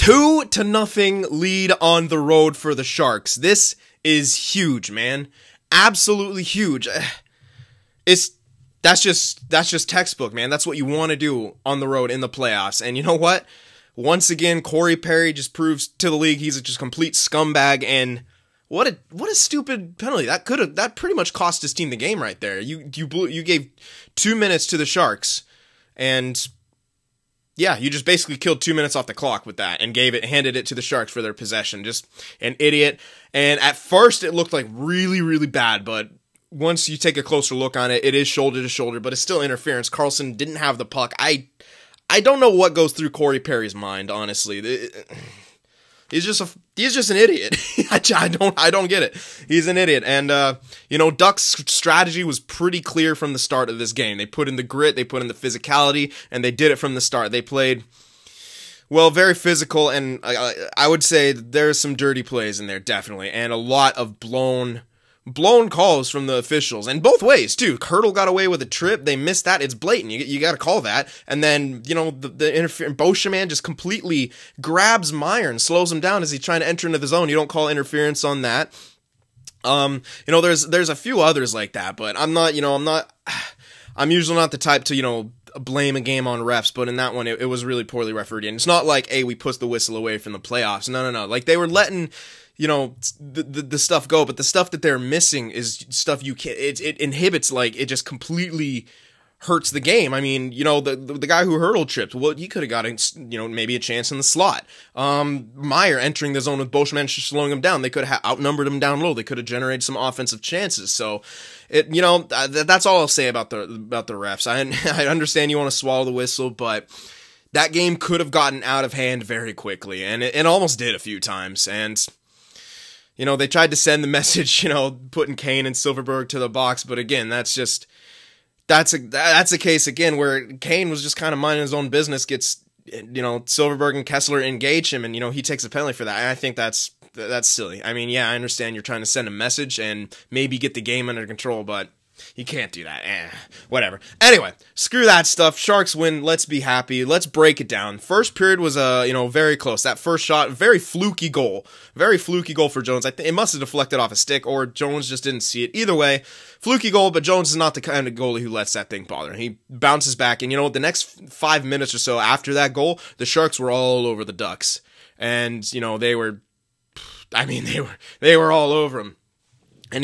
2-0 lead on the road for the Sharks. This is huge, man. Absolutely huge. That's just textbook, man. That's what you want to do on the road in the playoffs. And you know what? Once again, Corey Perry just proves to the league he's just a complete scumbag. And what a stupid penalty. That pretty much cost his team the game right there. You gave 2 minutes to the Sharks, and yeah, you just basically killed 2 minutes off the clock with that and handed it to the Sharks for their possession. Just an idiot. And at first it looked like really, really bad, but once you take a closer look on it, it is shoulder to shoulder, but it's still interference. Carlson didn't have the puck. I don't know what goes through Corey Perry's mind, honestly. He's just an idiot. I don't get it. He's an idiot. And Ducks' strategy was pretty clear from the start of this game. They put in the grit, they put in the physicality, and they did it from the start. They played, well, very physical, and I would say there's some dirty plays in there, definitely, and a lot of blown calls from the officials, and both ways too. Hertl got away with a trip. They missed that. It's blatant. You got to call that. And then the interference. Beauchemin just completely grabs Meyer and slows him down as he's trying to enter into the zone. You don't call interference on that. There's a few others like that, but I'm usually not the type to blame a game on refs, but in that one it was really poorly refereed. And it's not like, hey, we pushed the whistle away from the playoffs. No. Like, they were letting the stuff go, but the stuff that they're missing is stuff you can't, it inhibits, like, it just completely hurts the game. I mean, the guy who Hertl tripped, well, he could have got maybe a chance in the slot. Meyer entering the zone with Beauchemin slowing him down. They could have outnumbered him down low. They could have generated some offensive chances. So, that's all I'll say about the refs. I understand you want to swallow the whistle, but that game could have gotten out of hand very quickly, and it almost did a few times. And they tried to send the message, putting Kane and Silfverberg to the box, but again, that's a case again where Kane was just kind of minding his own business, gets, Silfverberg and Kessler engage him, and, he takes a penalty for that. And I think that's silly. I mean, yeah, I understand you're trying to send a message and maybe get the game under control, but you can't do that. Whatever. Anyway, screw that stuff. Sharks win. Let's be happy. Let's break it down. First period was very close. That first shot, very fluky goal. Very fluky goal for Jones. I think it must have deflected off a stick, or Jones just didn't see it. Either way, fluky goal, but Jones is not the kind of goalie who lets that thing bother him. He bounces back, and the next 5 minutes or so after that goal, the Sharks were all over the Ducks. And, they were all over them. And,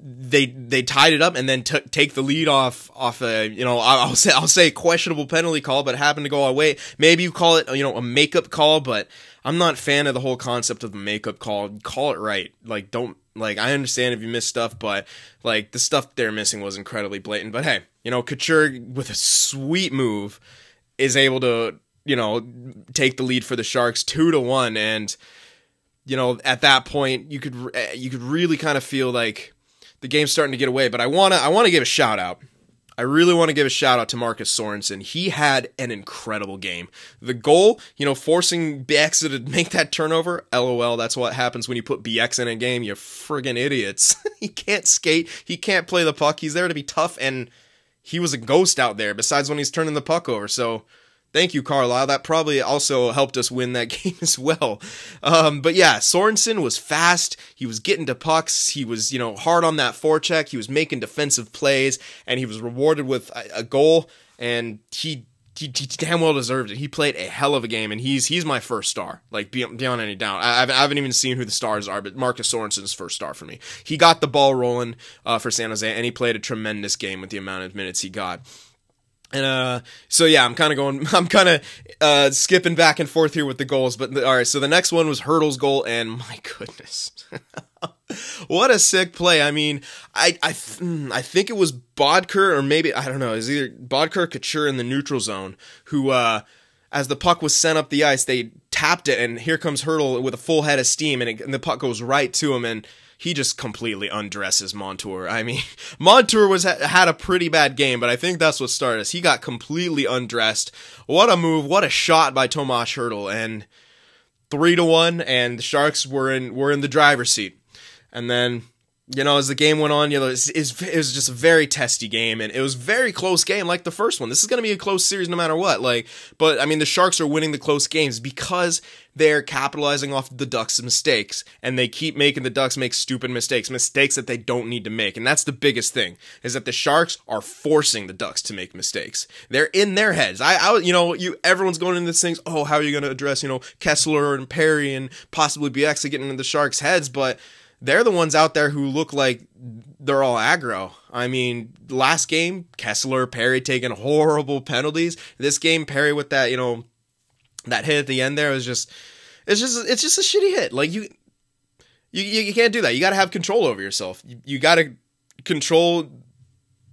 they tied it up and then take the lead off a, I'll say questionable penalty call, but it happened to go our way. Maybe you call it, a makeup call, but I'm not a fan of the whole concept of a makeup call. Call it right. Like, I understand if you miss stuff, but, like, the stuff they're missing was incredibly blatant. But hey, Couture, with a sweet move, is able to, take the lead for the Sharks 2-1, and, at that point, you could really kind of feel like the game's starting to get away. But I want to give a shout out. I really want to give a shout out to Marcus Sorensen. He had an incredible game. The goal, forcing BX to make that turnover, LOL, that's what happens when you put BX in a game, you friggin' idiots. He can't skate, he can't play the puck, he's there to be tough, and he was a ghost out there, besides when he's turning the puck over, so thank you, Carlisle. That probably also helped us win that game as well. But yeah, Sorensen was fast. He was getting to pucks. He was, hard on that forecheck. He was making defensive plays, and he was rewarded with a goal, and he damn well deserved it. He played a hell of a game, and he's my first star, like, beyond any doubt. I haven't even seen who the stars are, but Marcus Sorensen's first star for me. He got the ball rolling for San Jose, and he played a tremendous game with the amount of minutes he got. And, so yeah, I'm kind of skipping back and forth here with the goals, but alright, so the next one was Hertl's goal, and my goodness. What a sick play. I mean, I think it was Bodker, or maybe, I don't know, it was either Bodker or Couture in the neutral zone, who, as the puck was sent up the ice, they tapped it, and here comes Hertl with a full head of steam, and the puck goes right to him, and he just completely undresses Montour. I mean, Montour had a pretty bad game, but I think that's what started us. He got completely undressed. What a move, what a shot by Tomas Hertl, and 3-1, and the Sharks were in the driver's seat. And then, as the game went on, it was just a very testy game, and it was a very close game like the first one. This is going to be a close series no matter what. But I mean, the Sharks are winning the close games because they're capitalizing off the Ducks' mistakes, and they keep making the Ducks make stupid mistakes that they don't need to make. And that's the biggest thing, is that the Sharks are forcing the Ducks to make mistakes. They're in their heads. Everyone's going into this things, oh, how are you going to address, Kessler and Perry and possibly BX getting into the Sharks' heads, but they're the ones out there who look like they're all aggro. I mean, last game, Kessler, Perry taking horrible penalties. This game, Perry with that, that hit at the end there was it's just a shitty hit. Like you can't do that. You got to have control over yourself. You got to control.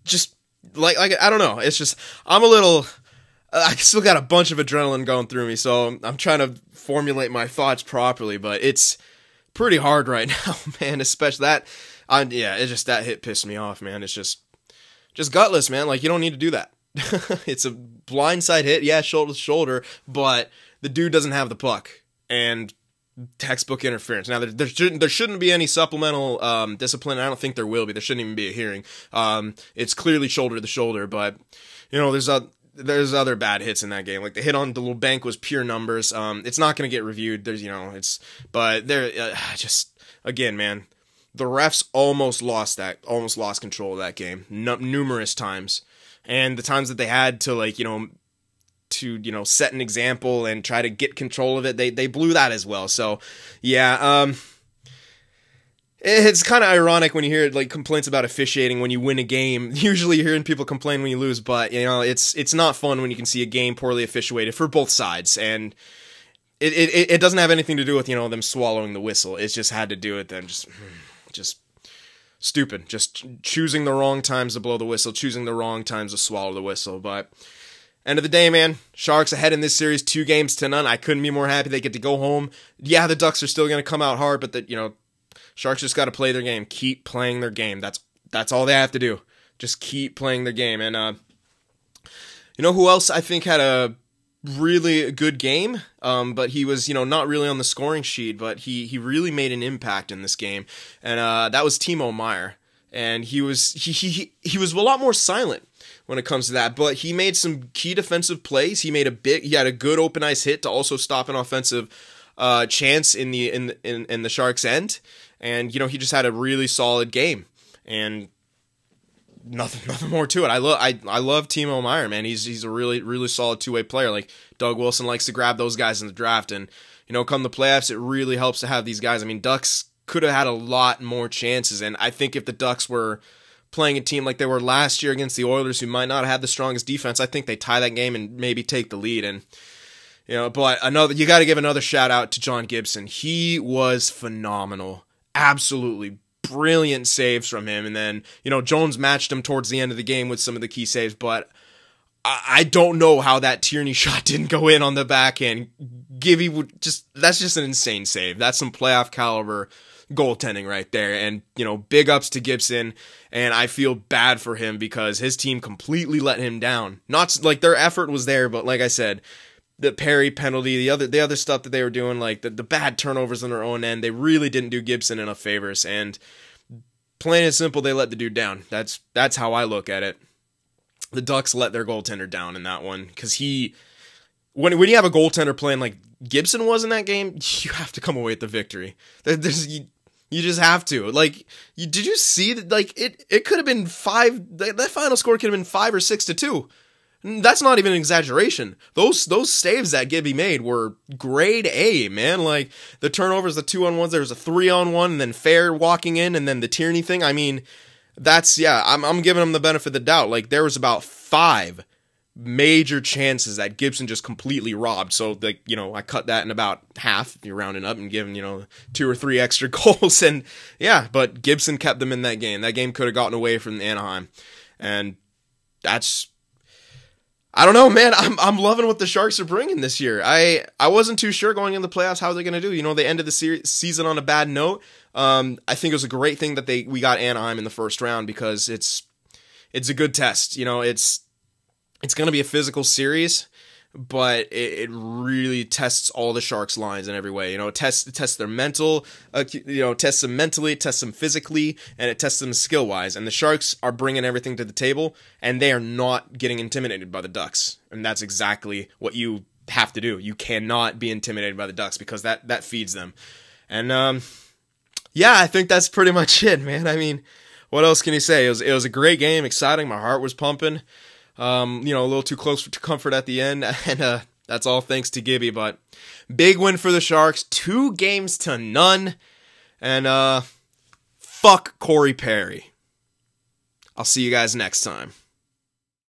Just like I don't know. It's just I still got a bunch of adrenaline going through me, so I'm trying to formulate my thoughts properly. But it's pretty hard right now, man. Especially that. That hit pissed me off, man. It's just gutless, man. Like, you don't need to do that. It's a blindside hit, yeah, shoulder to shoulder, but the dude doesn't have the puck, and textbook interference. Now, there shouldn't be any supplemental discipline. I don't think there will be. There shouldn't even be a hearing. It's clearly shoulder to shoulder, but there's other bad hits in that game. Like the hit on the little bank was pure numbers. It's not going to get reviewed. Again, man, the refs almost lost control of that game numerous times. And the times that they had to set an example and try to get control of it, they blew that as well. So yeah, it's kind of ironic when you hear complaints about officiating when you win a game. Usually you're hearing people complain when you lose, but it's not fun when you can see a game poorly officiated for both sides. And it doesn't have anything to do with them swallowing the whistle. It's just had to do with them just stupid, just choosing the wrong times to blow the whistle, choosing the wrong times to swallow the whistle. But end of the day, man, Sharks ahead in this series 2-0. I couldn't be more happy they get to go home. Yeah, the Ducks are still going to come out hard, but Sharks just got to play their game, keep playing their game. That's all they have to do. Just keep playing their game. And who else I think had a really good game, but he was not really on the scoring sheet, but he really made an impact in this game, and that was Timo Meier. And he was a lot more silent when it comes to that, but he made some key defensive plays. He had a good open ice hit to also stop an offensive chance in the Sharks' end, and he just had a really solid game, and nothing more to it. I love Timo Meier, man. He's a really, really solid two-way player. Like Doug Wilson likes to grab those guys in the draft, and come the playoffs, it really helps to have these guys. I mean, Ducks could have had a lot more chances, and I think if the Ducks were playing a team like they were last year against the Oilers, who might not have had the strongest defense, I think they tie that game and maybe take the lead. And but you got to give another shout out to John Gibson. He was phenomenal, absolutely brilliant saves from him. And then, Jones matched him towards the end of the game with some of the key saves, but I don't know how that Tierney shot didn't go in on the backhand. That's just an insane save. That's some playoff caliber goaltending right there. And, big ups to Gibson, and I feel bad for him because his team completely let him down. Not like their effort was there, but like I said, the Perry penalty, the other stuff that they were doing, like the bad turnovers on their own end, they really didn't do Gibson enough favors, and plain and simple, they let the dude down. That's how I look at it. The Ducks let their goaltender down in that one, because when you have a goaltender playing like Gibson was in that game, you have to come away with the victory. You just have to. Did you see that? It could have been 5. That final score could have been 5 or 6-2. That's not even an exaggeration. Those saves that Gibby made were grade A, man. Like the turnovers, the 2-on-1s, there was a 3-on-1, and then Fair walking in, and then the Tierney thing. I mean, I'm giving him the benefit of the doubt. Like there was about 5 major chances that Gibson just completely robbed. So I cut that in about half if you're rounding up and giving 2 or 3 extra goals. And yeah, but Gibson kept them in that game. That game could have gotten away from Anaheim, and I don't know, man. I'm loving what the Sharks are bringing this year. I wasn't too sure going into the playoffs how they're going to do. They ended the season on a bad note. I think it was a great thing that we got Anaheim in the first round, because it's a good test. It's going to be a physical series, but it really tests all the Sharks' lines in every way. You know, it tests their mental, tests them mentally, tests them physically, and it tests them skill-wise. And the Sharks are bringing everything to the table, and they are not getting intimidated by the Ducks. And that's exactly what you have to do. You cannot be intimidated by the Ducks because that feeds them. And yeah, I think that's pretty much it, man. I mean, what else can you say? It was a great game, exciting. My heart was pumping. A little too close to comfort at the end, and that's all thanks to Gibby. But big win for the Sharks, 2-0, and fuck Corey Perry. I'll see you guys next time.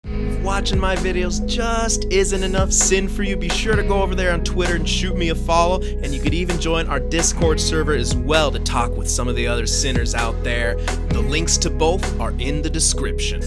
If watching my videos just isn't enough sin for you, be sure to go over there on Twitter and shoot me a follow, and you could even join our Discord server as well to talk with some of the other sinners out there. The links to both are in the description.